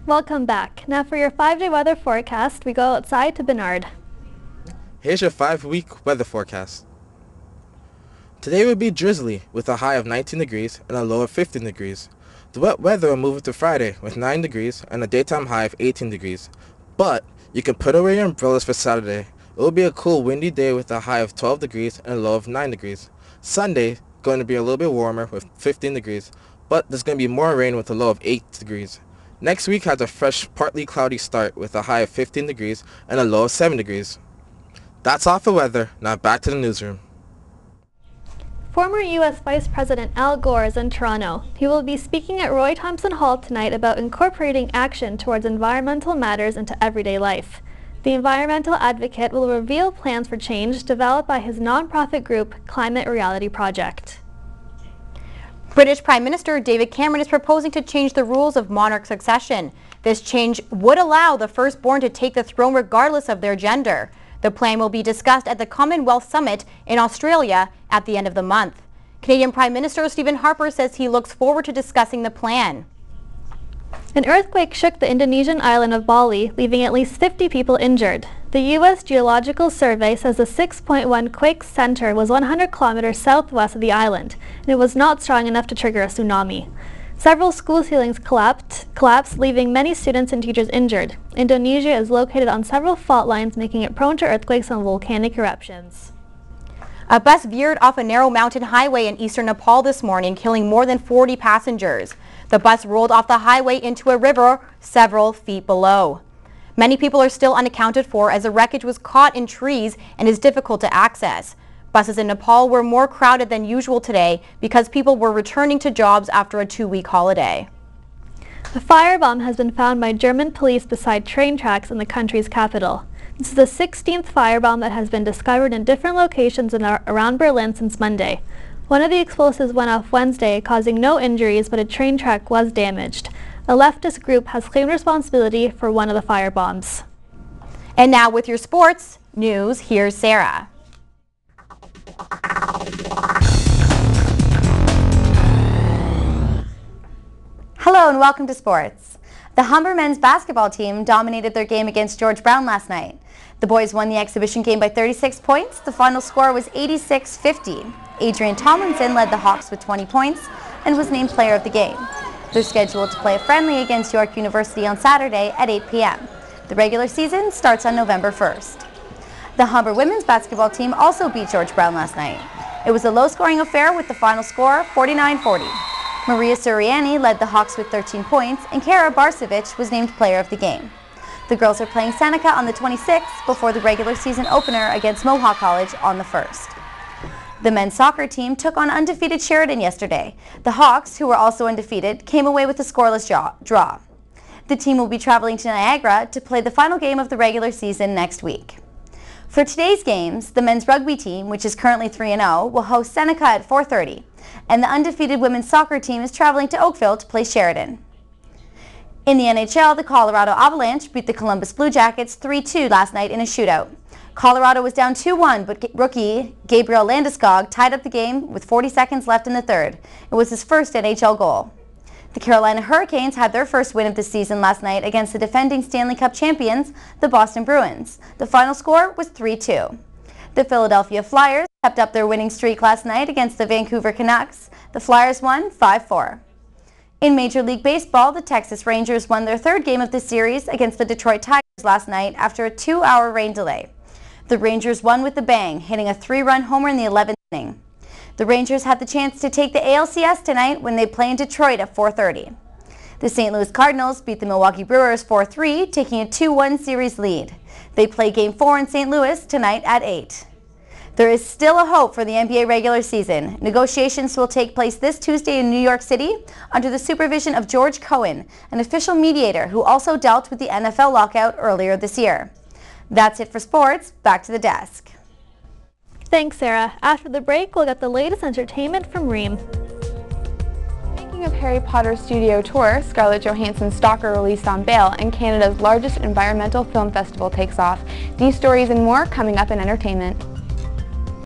Welcome back. Now for your 5-day weather forecast, we go outside to Bernard. Here's your 5-week weather forecast. Today will be drizzly with a high of 19 degrees and a low of 15 degrees. The wet weather will move into Friday with 9 degrees and a daytime high of 18 degrees. But you can put away your umbrellas for Saturday. It will be a cool windy day with a high of 12 degrees and a low of 9 degrees. Sunday going to be a little bit warmer with 15 degrees, but there's going to be more rain with a low of 8 degrees. Next week has a fresh, partly cloudy start with a high of 15 degrees and a low of 7 degrees. That's all for weather. Now back to the newsroom. Former U.S. Vice President Al Gore is in Toronto. He will be speaking at Roy Thomson Hall tonight about incorporating action towards environmental matters into everyday life. The environmental advocate will reveal plans for change developed by his nonprofit group, Climate Reality Project. British Prime Minister David Cameron is proposing to change the rules of monarch succession. This change would allow the firstborn to take the throne regardless of their gender. The plan will be discussed at the Commonwealth Summit in Australia at the end of the month. Canadian Prime Minister Stephen Harper says he looks forward to discussing the plan. An earthquake shook the Indonesian island of Bali, leaving at least 50 people injured. The U.S. Geological Survey says the 6.1 quake center was 100 kilometers southwest of the island, and it was not strong enough to trigger a tsunami. Several school ceilings collapsed, leaving many students and teachers injured. Indonesia is located on several fault lines, making it prone to earthquakes and volcanic eruptions. A bus veered off a narrow mountain highway in eastern Nepal this morning, killing more than 40 passengers. The bus rolled off the highway into a river several feet below. Many people are still unaccounted for as the wreckage was caught in trees and is difficult to access. Buses in Nepal were more crowded than usual today because people were returning to jobs after a 2-week holiday. A firebomb has been found by German police beside train tracks in the country's capital. This is the 16th firebomb that has been discovered in different locations around Berlin since Monday. One of the explosives went off Wednesday, causing no injuries, but a train track was damaged. A leftist group has claimed responsibility for one of the firebombs. And now with your sports news, here's Sarah. Hello and welcome to sports. The Humber men's basketball team dominated their game against George Brown last night. The boys won the exhibition game by 36 points. The final score was 86-50. Adrian Tomlinson led the Hawks with 20 points and was named player of the game. They're scheduled to play a friendly against York University on Saturday at 8 p.m. The regular season starts on November 1st. The Humber women's basketball team also beat George Brown last night. It was a low-scoring affair with the final score 49-40. Maria Suriani led the Hawks with 13 points, and Kara Barcevic was named player of the game. The girls are playing Seneca on the 26th before the regular season opener against Mohawk College on the 1st. The men's soccer team took on undefeated Sheridan yesterday. The Hawks, who were also undefeated, came away with a scoreless draw. The team will be traveling to Niagara to play the final game of the regular season next week. For today's games, the men's rugby team, which is currently 3-0, will host Seneca at 4:30, and the undefeated women's soccer team is traveling to Oakville to play Sheridan. In the NHL, the Colorado Avalanche beat the Columbus Blue Jackets 3-2 last night in a shootout. Colorado was down 2-1, but rookie Gabriel Landeskog tied up the game with 40 seconds left in the third. It was his first NHL goal. The Carolina Hurricanes had their first win of the season last night against the defending Stanley Cup champions, the Boston Bruins. The final score was 3-2. The Philadelphia Flyers kept up their winning streak last night against the Vancouver Canucks. The Flyers won 5-4. In Major League Baseball, the Texas Rangers won their third game of the series against the Detroit Tigers last night after a 2-hour rain delay. The Rangers won with a bang, hitting a 3-run homer in the 11th inning. The Rangers had the chance to take the ALCS tonight when they play in Detroit at 4:30. The St. Louis Cardinals beat the Milwaukee Brewers 4-3, taking a 2-1 series lead. They play Game 4 in St. Louis tonight at 8. There is still a hope for the NBA regular season. Negotiations will take place this Tuesday in New York City under the supervision of George Cohen, an official mediator who also dealt with the NFL lockout earlier this year. That's it for sports. Back to the desk. Thanks, Sarah. After the break, we'll get the latest entertainment from Reem. Speaking of Harry Potter studio tour, Scarlett Johansson's Stalker released on bail, and Canada's largest environmental film festival takes off. These stories and more coming up in entertainment.